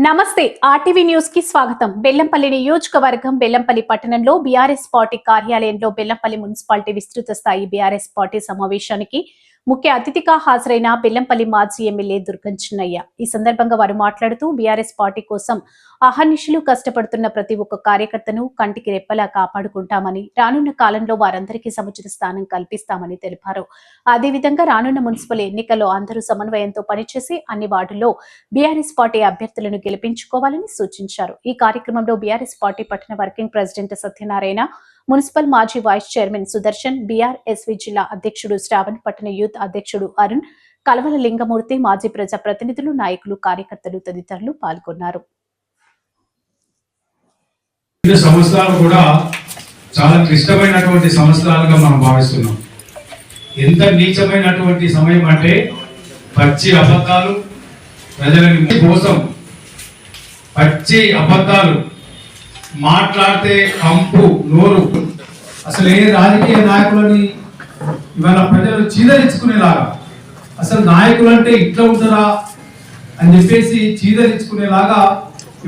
నమస్తే RTV news కి స్వాగతం. బెల్లంపల్లి నియోజకవర్గం బెల్లంపల్లి పట్టణంలో బీఆర్ఎస్ పార్టీ కార్యాలయంలో బెల్లంపల్లి మున్సిపాలిటీ విస్తృత స్థాయి బీఆర్ఎస్ పార్టీ సమావేశానికి ముఖ్య అతిథిగా హాజరైన బెల్లంపల్లి మాజీ ఎమ్మెల్యే దుర్గం చిన్నయ్య. ఈ సందర్భంగా వారు మాట్లాడుతూ బీఆర్ఎస్ పార్టీ కోసం అహర్నిశలు కష్టపడుతున్న ప్రతి ఒక్క కార్యకర్తను కంటికి రెప్పలా కాపాడుకుంటామని, రానున్న కాలంలో వారందరికీ సముచిత స్థానం కల్పిస్తామని తెలిపారు. అదేవిధంగా రానున్న మున్సిపల్ ఎన్నికల్లో అందరూ సమన్వయంతో పనిచేసి అన్ని వార్డుల్లో బీఆర్ఎస్ పార్టీ అభ్యర్థులను గెలిపించుకోవాలని సూచించారు. ఈ కార్యక్రమంలో బీఆర్ఎస్ పార్టీ పట్టణ వర్కింగ్ ప్రెసిడెంట్ సత్యనారాయణ, మున్సిపల్ మాజీ వైస్ చైర్మన్ సుదర్శన్, బీఆర్ఎస్వి జిల్లా అధ్యక్షుడు శ్రావణ్, పట్టణ యూత్ అధ్యక్షుడు అరుణ్, కలవల లింగమూర్తి, మాజీ ప్రజా ప్రతినిధులు, నాయకులు, కార్యకర్తలు తదితరులు పాల్గొన్నారు. సంవత్సరాలు కూడా చాలా క్లిష్టమైనటువంటి సంవత్సరాలుగా మనం భావిస్తున్నాం. ఎంత నీచమైనటువంటి సమయం అంటే పచ్చి అబద్ధాలు, ప్రజలని కోసం పచ్చి అబద్ధాలు మాట్లాడితే కంపు నోరు. అసలు ఏ రాజకీయ నాయకులని ఇవాళ ప్రజలు చీదరించుకునేలాగా, అసలు నాయకులు అంటే ఇట్లా ఉంటారా అని చెప్పేసి చీదరించుకునేలాగా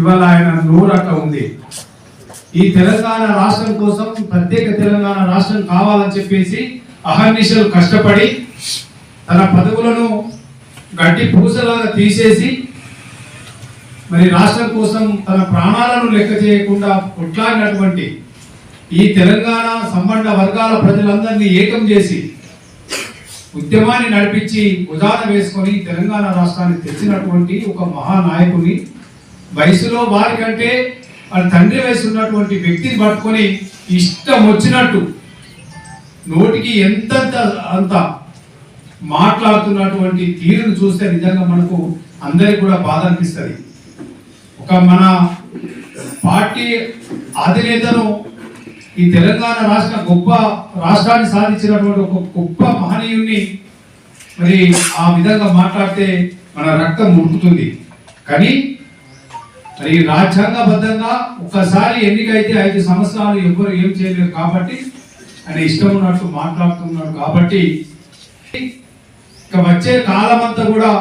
ఇవాళ ఆయన నోరు అట్లా ఉంది. ఈ తెలంగాణ రాష్ట్రం కోసం, ప్రత్యేక తెలంగాణ రాష్ట్రం కావాలని చెప్పేసి అహర్నిశలు కష్టపడి తన పదవులను గట్టి పూసలాగా తీసేసి మరి రాష్ట్రం కోసం తన ప్రాణాలను లెక్క చేయకుండా కొట్లాడినటువంటి ఈ తెలంగాణ సంబంధ వర్గాల ప్రజలందరినీ ఏకం చేసి ఉద్యమాన్ని నడిపించి ఉదాహరణ వేసుకొని తెలంగాణ రాష్ట్రాన్ని తెచ్చినటువంటి ఒక మహానాయకుని, వయసులో వారికంటే వాళ్ళ తండ్రి వయసు ఉన్నటువంటి వ్యక్తిని పట్టుకొని ఇష్టం వచ్చినట్టు నోటికి ఎంతంత అంత మాట్లాడుతున్నటువంటి తీరును చూస్తే నిజంగా మనకు అందరికి కూడా బాధ అనిపిస్తుంది. ఒక మన పార్టీ అధినేతను, ఈ తెలంగాణ రాష్ట్ర గొప్ప రాష్ట్రాన్ని సాధించినటువంటి ఒక గొప్ప మహనీయుణ్ణి మరి ఆ విధంగా మాట్లాడితే మన రక్తం ఉడుకుతుంది. కానీ మరి రాజ్యాంగబద్ధంగా ఒక్కసారి ఎన్నికైతే 5 సంవత్సరాలు ఎవరు ఏం చేయలేరు కాబట్టి ఆయన ఇష్టం ఉన్నట్టు మాట్లాడుతున్నాడు. కాబట్టి ఇక వచ్చే కాలం అంతా కూడా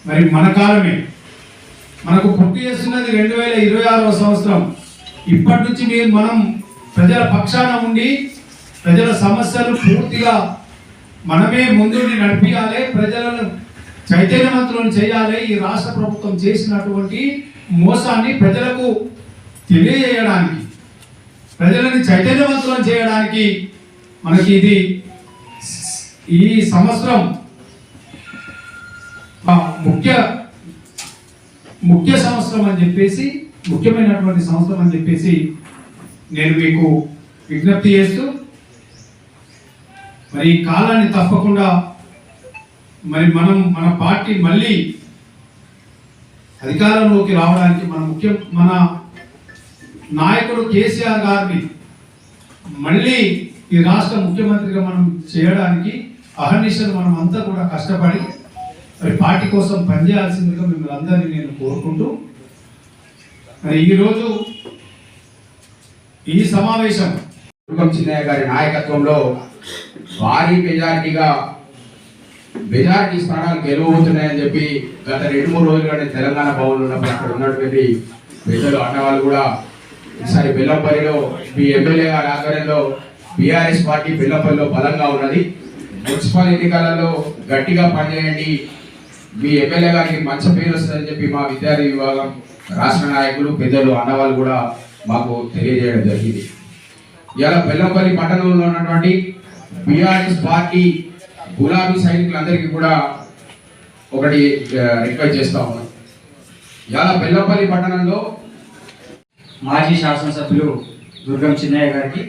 మరి మన కాలమే. మనకు పుట్టి చేస్తున్నది 2026వ సంవత్సరం. ఇప్పటి నుంచి మనం ప్రజల పక్షాన ఉండి ప్రజల సమస్యలు పూర్తిగా మనమే ముందుండి నడిపించాలి, ప్రజలను చైతన్యవంతులను చేయాలి. ఈ రాష్ట్ర ప్రభుత్వం చేసినటువంటి మోసాన్ని ప్రజలకు తెలియజేయడానికి, ప్రజలని చైతన్యవంతులను చేయడానికి మనకి ఇది ఈ సంవత్సరం ముఖ్య సంవత్సరం అని చెప్పేసి, ముఖ్యమైనటువంటి సంవత్సరం అని చెప్పేసి నేను మీకు విజ్ఞప్తి చేస్తూ మరి ఈ కాలాన్ని తప్పకుండా మరి మన పార్టీ మళ్ళీ అధికారంలోకి రావడానికి మన నాయకుడు కేసీఆర్ గారిని మళ్ళీ ఈ రాష్ట్ర ముఖ్యమంత్రిగా మనం చేయడానికి అహర్నిశలు మనం అంతా కూడా కష్టపడి మరి పార్టీ కోసం పనిచేయాల్సిందిగా మిమ్మల్ని అందరినీ నేను కోరుకుంటూ మరి ఈరోజు ఈ సమావేశం దుర్గం చిన్నయ్య గారి నాయకత్వంలో భారీ మెజారిటీ స్థానాలు గెలవబోతున్నాయని చెప్పి గత 2-3 రోజులుగానే తెలంగాణ భవన్ ఉన్నప్పుడు అక్కడ ఉన్నటువంటి పెద్దలు అన్నవాళ్ళు కూడా ఈసారి బెల్లంపల్లిలో మీ ఎమ్మెల్యే గారి ఆధ్వర్యంలో బీఆర్ఎస్ పార్టీ బెల్లంపల్లిలో బలంగా ఉన్నది. మున్సిపల్ ఎన్నికలలో గట్టిగా పనిచేయండి, మీ ఎమ్మెల్యే గారికి మంచి పేరు వస్తుందని చెప్పి మా విద్యార్థి విభాగం రాష్ట్ర నాయకులు పెద్దలు అన్నవాళ్ళు కూడా మాకు తెలియజేయడం జరిగింది. ఇలా బెల్లంపల్లి పట్టణంలో ఉన్నటువంటి బీఆర్ఎస్ పార్టీ గులాబీ సైనికులందరికీ కూడా ఒకటి రిక్వెస్ట్ చేస్తా ఉన్నాం. ఇలా బెల్లంపల్లి పట్టణంలో మాజీ శాసనసభ్యులు దుర్గం చిన్నయ్య గారికి,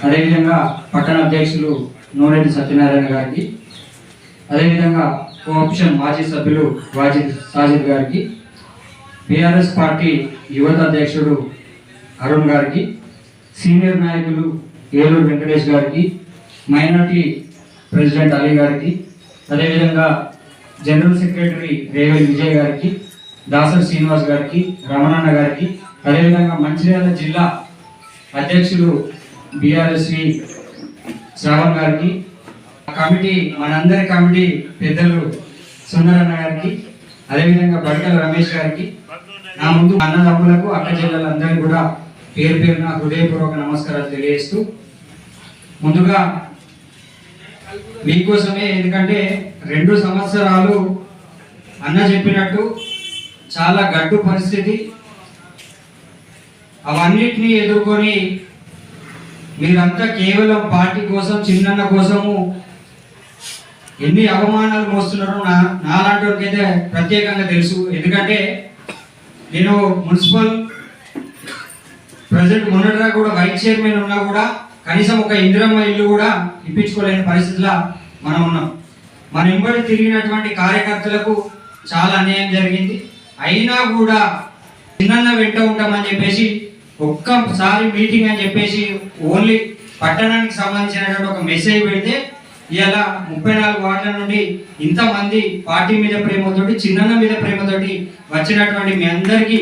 అదేవిధంగా పట్టణ అధ్యక్షులు నూనెటి సత్యనారాయణ గారికి, అదేవిధంగా కోఆప్షన్ మాజీ సభ్యులు సాజిద్ గారికి, బీఆర్ఎస్ పార్టీ యువత అధ్యక్షుడు అరుణ్ గారికి, సీనియర్ నాయకులు ఏలూరు వెంకటేష్ గారికి, మైనార్టీ ప్రెసిడెంట్ అలీ గారికి, అదేవిధంగా జనరల్ సెక్రటరీ రేవల్ విజయ్ గారికి, దాసరి శ్రీనివాస్ గారికి, రమణన్న గారికి, అదేవిధంగా మంచిర్యాల జిల్లా అధ్యక్షులు బీఆర్ఎస్వి శ్రావణ్ గారికి, కమిటీ మనందరి కమిటీ పెద్దలు సుందరన్న గారికి, అదేవిధంగా బడకల రమేష్ గారికి, నా ముందు అన్నదమ్ములకు, అక్క చెల్లెలందరికీ కూడా పేరు పేరున హృదయపూర్వక నమస్కారాలు తెలియజేస్తూ, ముందుగా మీకోసమే, ఎందుకంటే 2 సంవత్సరాలు అన్న చెప్పినట్టు చాలా గడ్డు పరిస్థితి, అవన్నిటినీ ఎదుర్కొని మీరంతా కేవలం పార్టీ కోసం, చిన్నన్న కోసము ఎన్ని అవమానాలు మోస్తున్నారో నాలాంటి వారికైతే ప్రత్యేకంగా తెలుసు. ఎందుకంటే నేను మున్సిపల్ ప్రెసిడెంట్ మొన్నటిగా కూడా వైస్ చైర్మన్ ఉన్నా కూడా కనీసం ఒక ఇందిరమ్మ ఇల్లు కూడా ఇప్పించుకోలేని పరిస్థితిలో మనం ఉన్నాం. మన వెంబడి తిరిగినటువంటి కార్యకర్తలకు చాలా అన్యాయం జరిగింది. అయినా కూడా చిన్న వెంట ఉంటామని చెప్పేసి ఒక్కసారి మీటింగ్ అని చెప్పేసి ఓన్లీ పట్టణానికి సంబంధించినటువంటి ఒక మెసేజ్ పెడితే ఇలా 34 వార్డుల నుండి ఇంతమంది పార్టీ మీద ప్రేమతోటి, చిన్న మీద ప్రేమతోటి వచ్చినటువంటి మీ అందరికీ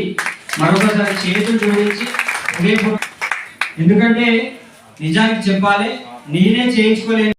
మరొకసారి చేతులు జోడించి, ఎందుకంటే నిజానికి చెప్పాలి, నేనే చేయించుకోలేను.